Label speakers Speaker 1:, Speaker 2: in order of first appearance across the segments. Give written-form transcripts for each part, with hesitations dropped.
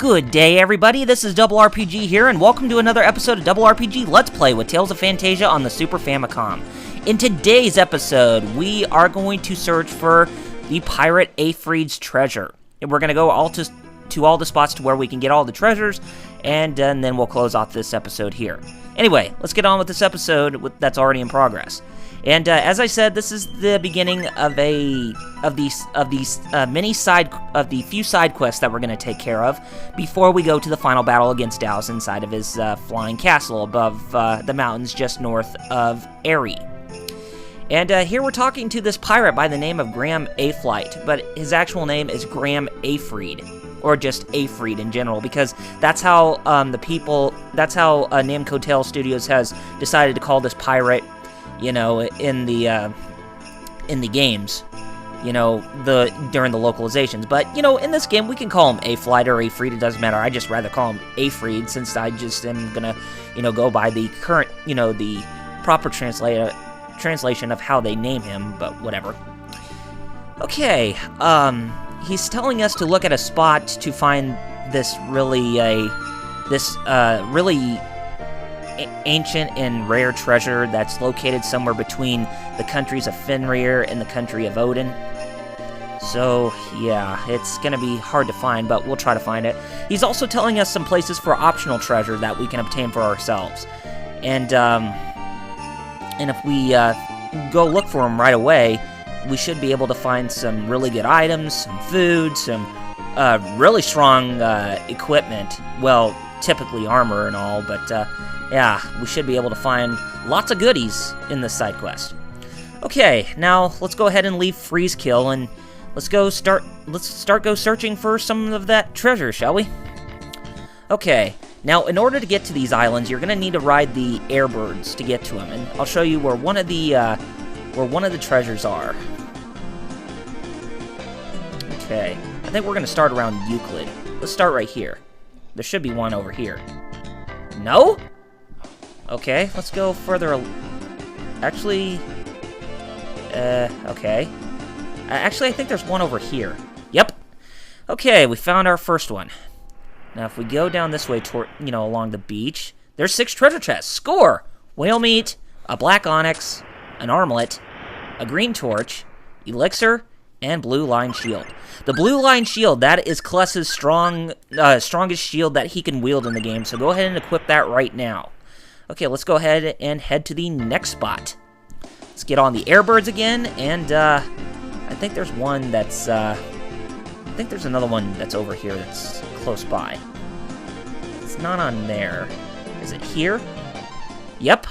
Speaker 1: Good day, everybody. This is Double RPG here, and welcome to another episode of Double RPG Let's Play with Tales of Phantasia on the Super Famicom. In today's episode, we are going to search for the pirate Aifread's treasure. And we're going to go to all the spots to where we can get all the treasures, and then we'll close off this episode here. Anyway, let's get on with this episode that's already in progress. And as I said, this is the beginning of the few side quests that we're going to take care of before we go to the final battle against Dow's inside of his flying castle above the mountains just north of Aerie. And here we're talking to this pirate by the name of Graham Ayflite, but his actual name is Graham Aifread, or just Aifread in general, because that's how Namco Tale Studios has decided to call this pirate. You know, in the games, you know, during the localizations. But, you know, in this game, we can call him Ayflite or Aifread, it doesn't matter. I just rather call him Aifread, since I just am gonna, you know, go by the current, you know, the proper translation of how they name him, but whatever. Okay, he's telling us to look at a spot to find this really ancient and rare treasure that's located somewhere between the countries of Fenrir and the country of Odin. So, yeah, it's gonna be hard to find, but we'll try to find it. He's also telling us some places for optional treasure that we can obtain for ourselves. And if we go look for him right away, we should be able to find some really good items, some food, some really strong equipment. Well, typically armor and all, but yeah, we should be able to find lots of goodies in this side quest. Okay, now let's go ahead and leave Freezekill and let's start go searching for some of that treasure, shall we? Okay, now in order to get to these islands, you're gonna need to ride the airbirds to get to them, and I'll show you where one of the treasures are. Okay, I think we're gonna start around Euclid. Let's start right here. There should be one over here. No? Okay, let's go further. Actually, okay. Actually, I think there's one over here. Yep. Okay, we found our first one. Now, if we go down this way toward, you know, along the beach, there's 6 treasure chests. Score! Whale meat, a black onyx, an armlet, a green torch, elixir, and blue line shield. The blue line shield, that is Kless's strongest shield that he can wield in the game, so go ahead and equip that right now. Okay, let's go ahead and head to the next spot. Let's get on the airbirds again, and I think there's one that's, I think there's another one that's over here that's close by. It's not on there. Is it here? Yep.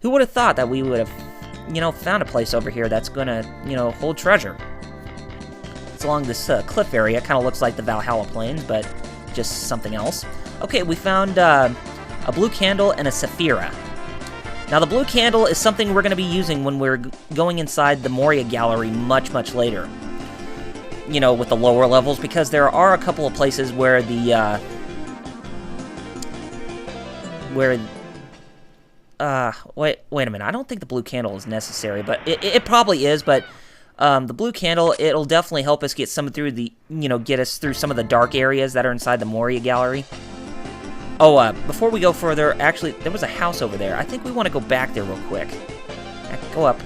Speaker 1: Who would have thought that we would have, you know, found a place over here that's gonna, you know, hold treasure. It's along this cliff area. Kind of looks like the Valhalla Plains, but just something else. Okay, we found a blue candle and a Saphira. Now, the blue candle is something we're going to be using when we're going inside the Moria Gallery much, much later. You know, with the lower levels, because there are a couple of places where the, wait a minute, I don't think the blue candle is necessary, but it probably is, but the blue candle, it'll definitely help us get some through the, you know, get us through some of the dark areas that are inside the Moria Gallery. Oh, before we go further, actually, there was a house over there. I think we want to go back there real quick. Go up.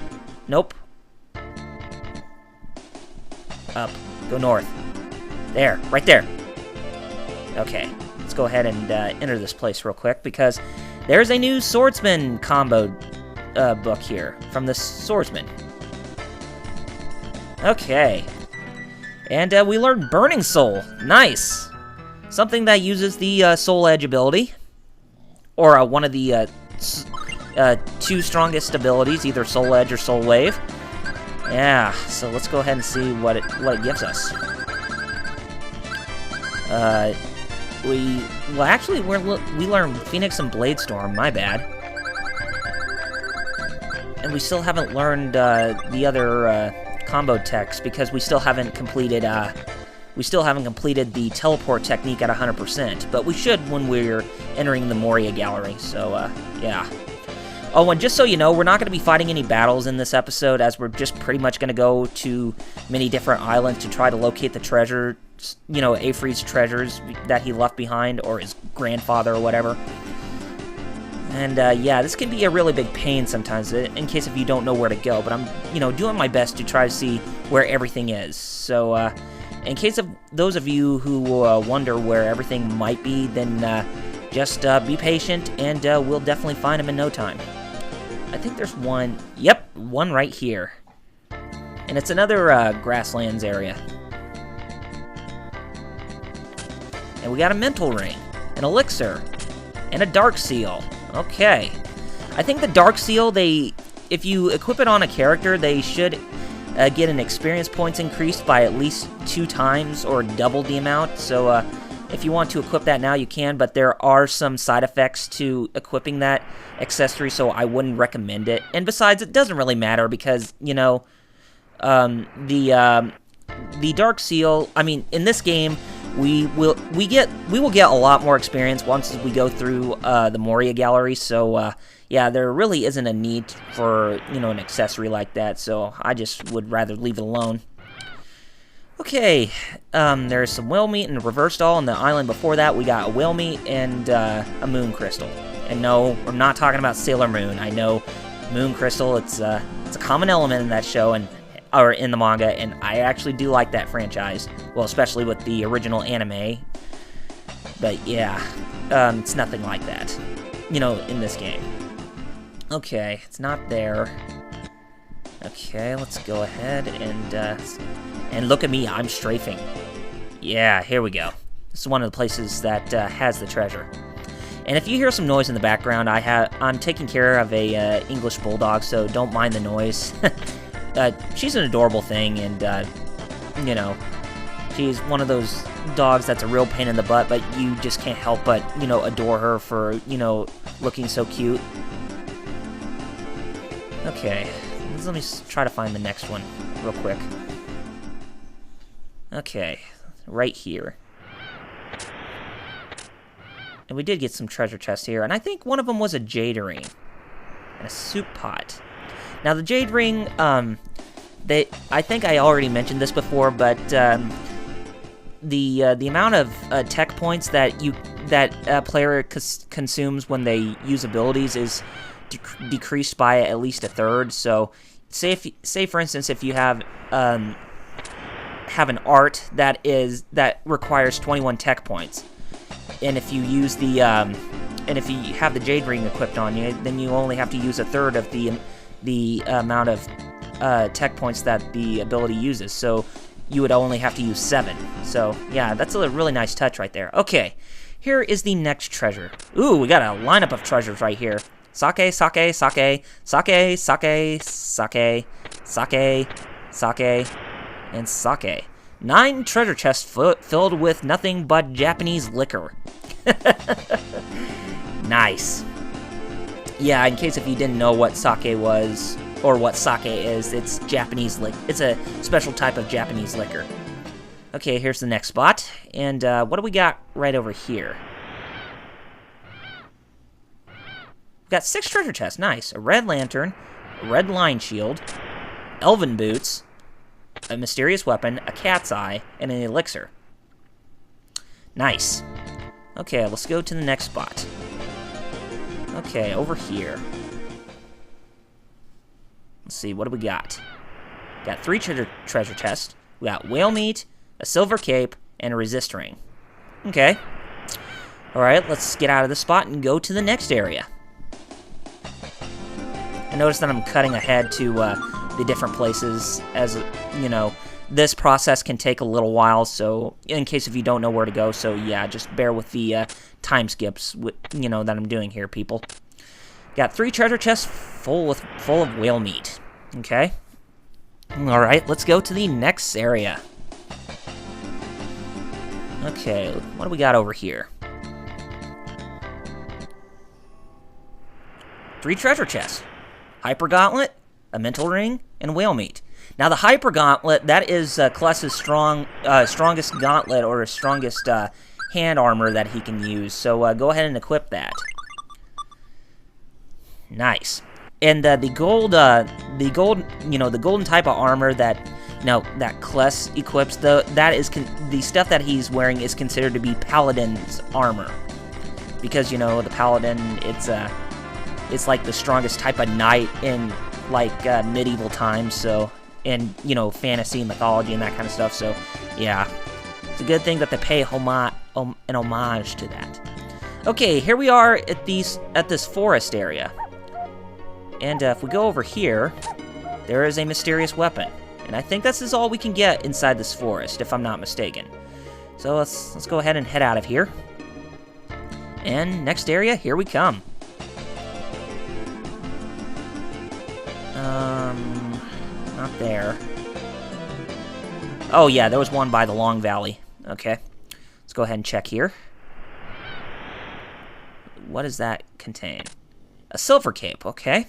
Speaker 1: Nope. Up. Go north. There. Right there. Okay. Let's go ahead and enter this place real quick, because there's a new swordsman combo book here from the swordsman. Okay. And we learned Burning Soul. Nice. Something that uses the Soul Edge ability, or one of the 2 strongest abilities, either Soul Edge or Soul Wave. Yeah, so let's go ahead and see what it gives us. We learned Phoenix and Bladestorm. My bad. And we still haven't learned the other combo techs, because we still haven't completed the teleport technique at 100%, but we should when we're entering the Moria Gallery, so, yeah. Oh, and just so you know, we're not going to be fighting any battles in this episode, as we're just pretty much going to go to many different islands to try to locate the treasure, you know, Aifread's treasures that he left behind, or his grandfather or whatever. And, yeah, this can be a really big pain sometimes, in case if you don't know where to go, but I'm, you know, doing my best to try to see where everything is. So, in case of those of you who wonder where everything might be, then, just be patient, and we'll definitely find them in no time. I think there's one. Yep, one right here. And it's another grasslands area. And we got a mental ring, an elixir, and a dark seal. Okay. I think the dark seal, if you equip it on a character, they should get an experience points increased by at least 2 times or double the amount. So, if you want to equip that now, you can, but there are some side effects to equipping that accessory, so I wouldn't recommend it. And besides, it doesn't really matter because, you know, the Dark Seal, I mean, in this game, we will get a lot more experience once we go through the Moria Gallery, so, yeah, there really isn't a need for, you know, an accessory like that, so I just would rather leave it alone. Okay, there's some whale meat and a reverse doll. On the island before that, we got a whale meat and a moon crystal. And no, I'm not talking about Sailor Moon. I know moon crystal, it's a common element in that show, or in the manga, and I actually do like that franchise. Well, especially with the original anime. But yeah, it's nothing like that, you know, in this game. Okay, it's not there. Okay, let's go ahead and look at me, I'm strafing. Yeah, here we go. This is one of the places that has the treasure. And if you hear some noise in the background, I'm taking care of a English bulldog, so don't mind the noise. She's an adorable thing, and you know, she's one of those dogs that's a real pain in the butt, but you just can't help but, you know, adore her for, you know, looking so cute. Okay. Let me try to find the next one real quick. Okay, right here. And we did get some treasure chests here, and I think one of them was a jade ring and a soup pot. Now the jade ring, I think I already mentioned this before, but the amount of tech points that a player consumes when they use abilities is decreased by at least 1/3. So, say for instance, if you have an art that requires 21 tech points, and if you use and if you have the jade ring equipped on you, then you only have to use 1/3 of the amount of tech points that the ability uses. So you would only have to use 7. So yeah, that's a really nice touch right there. Okay, here is the next treasure. Ooh, we got a lineup of treasures right here. Sake, sake, sake, sake, sake, sake, sake, sake, and sake. 9 treasure chests filled with nothing but Japanese liquor. Nice. Yeah, in case if you didn't know what sake was, or what sake is, it's Japanese liquor. It's a special type of Japanese liquor. Okay, here's the next spot. And what do we got right over here? Got 6 treasure chests. Nice. A red lantern, a red line shield, elven boots, a mysterious weapon, a cat's eye, and an elixir. Nice. Okay, let's go to the next spot. Okay, over here. Let's see, what do we got? Got 3 treasure chests. We got whale meat, a silver cape, and a resist ring. Okay. Alright, let's get out of this spot and go to the next area. I notice that I'm cutting ahead to the different places, as, you know, this process can take a little while, so in case if you don't know where to go, so yeah, just bear with the time skips, you know, that I'm doing here, people. Got 3 treasure chests full of whale meat. Okay. Alright, let's go to the next area. Okay, what do we got over here? 3 treasure chests. Hyper Gauntlet, a mental ring, and whale meat. Now the Hyper Gauntlet, that is Kless's strongest gauntlet, or strongest hand armor that he can use. So go ahead and equip that. Nice. And the gold, you know, the golden type of armor that, you know, that Kless equips, that is the stuff that he's wearing is considered to be Paladin's armor, because, you know, the Paladin, it's like the strongest type of knight in like medieval times, so, and, you know, fantasy and mythology and that kind of stuff. So yeah, it's a good thing that they pay an homage to that. Okay, here we are at this forest area. And if we go over here, there is a mysterious weapon. And I think this is all we can get inside this forest, if I'm not mistaken. So let's go ahead and head out of here. And next area, here we come. Not there. Oh yeah, there was one by the Long Valley. Okay, let's go ahead and check here. What does that contain? A silver cape, okay.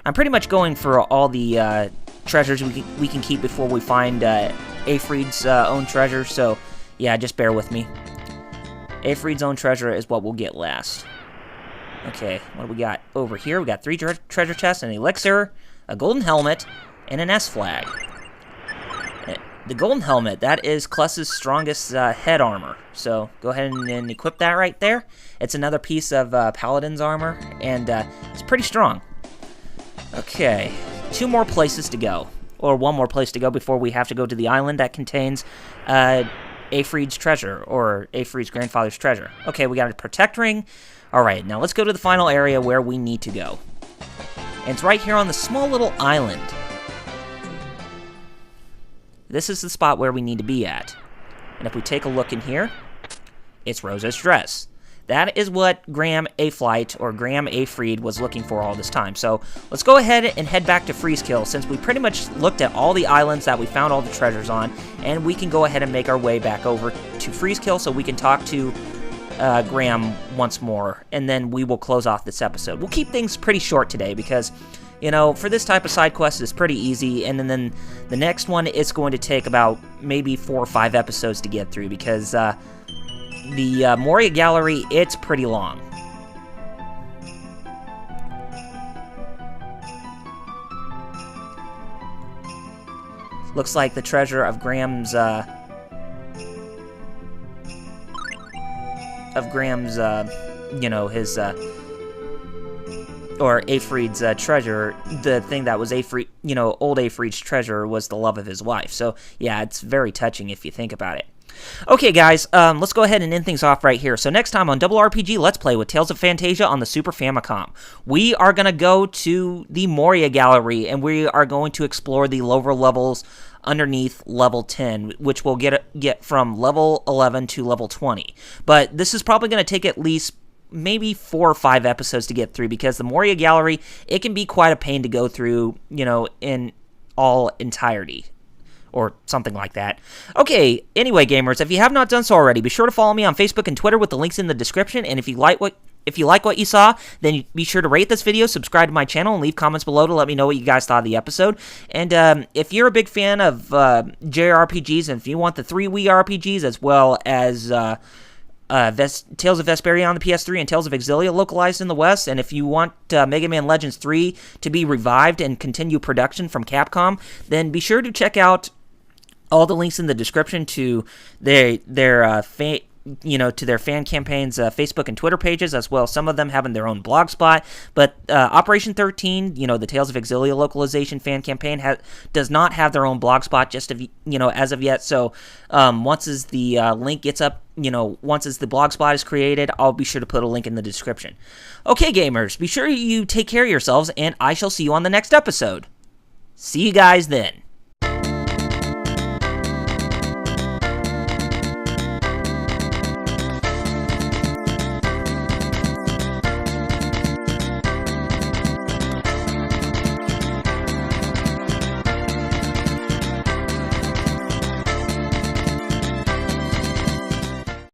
Speaker 1: I'm pretty much going for all the treasures we can keep before we find Aifread's own treasure, so yeah, just bear with me. Aifread's own treasure is what we'll get last. Okay, what do we got over here? We got 3 treasure chests, an elixir, a golden helmet, and an S flag. The golden helmet, that is Kless's strongest head armor, so go ahead and equip that right there. It's another piece of Paladin's armor, and it's pretty strong. Okay, 2 more places to go, or 1 more place to go before we have to go to the island that contains Aifread's treasure, or Aifread's grandfather's treasure. Okay, we got a protect ring. Alright, now let's go to the final area where we need to go. And it's right here on the small little island. This is the spot where we need to be at. And if we take a look in here, it's Rosa's dress. That is what Graham Ayflite, or Graham Aifread, was looking for all this time. So let's go ahead and head back to Freezekill, since we pretty much looked at all the islands that we found all the treasures on, and we can go ahead and make our way back over to Freezekill so we can talk to Graham once more, and then we will close off this episode. We'll keep things pretty short today because, you know, for this type of side quest, it's pretty easy, and then the next one, it's going to take about maybe 4 or 5 episodes to get through, because the Moria Gallery, it's pretty long. Looks like the treasure of Graham's you know, his or Aifread's treasure, the thing that was Aifread, you know, old Aifread's treasure, was the love of his wife. So yeah, it's very touching if you think about it. Okay, guys, let's go ahead and end things off right here. So next time on Double RPG Let's Play with Tales of Phantasia on the Super Famicom, we are going to go to the Moria Gallery, and we are going to explore the lower levels underneath level 10, which we'll get from level 11 to level 20. But this is probably going to take at least maybe 4 or 5 episodes to get through, because the Moria Gallery, it can be quite a pain to go through, you know, in all entirety, or something like that. Okay, anyway, gamers, if you have not done so already, be sure to follow me on Facebook and Twitter with the links in the description, and if you like what you saw, then be sure to rate this video, subscribe to my channel, and leave comments below to let me know what you guys thought of the episode. And if you're a big fan of JRPGs, and if you want the 3 Wii RPGs, as well as Tales of Vesperia on the PS3 and Tales of Xillia localized in the West, and if you want Mega Man Legends 3 to be revived and continue production from Capcom, then be sure to check out all the links in the description to their fan campaigns, Facebook and Twitter pages, as well. Some of them having their own blog spot, but Operation 13, you know, the Tales of Xillia localization fan campaign does not have their own blog spot as of yet. So once the link gets up, you know, once the blog spot is created, I'll be sure to put a link in the description. Okay, gamers, be sure you take care of yourselves, and I shall see you on the next episode. See you guys then.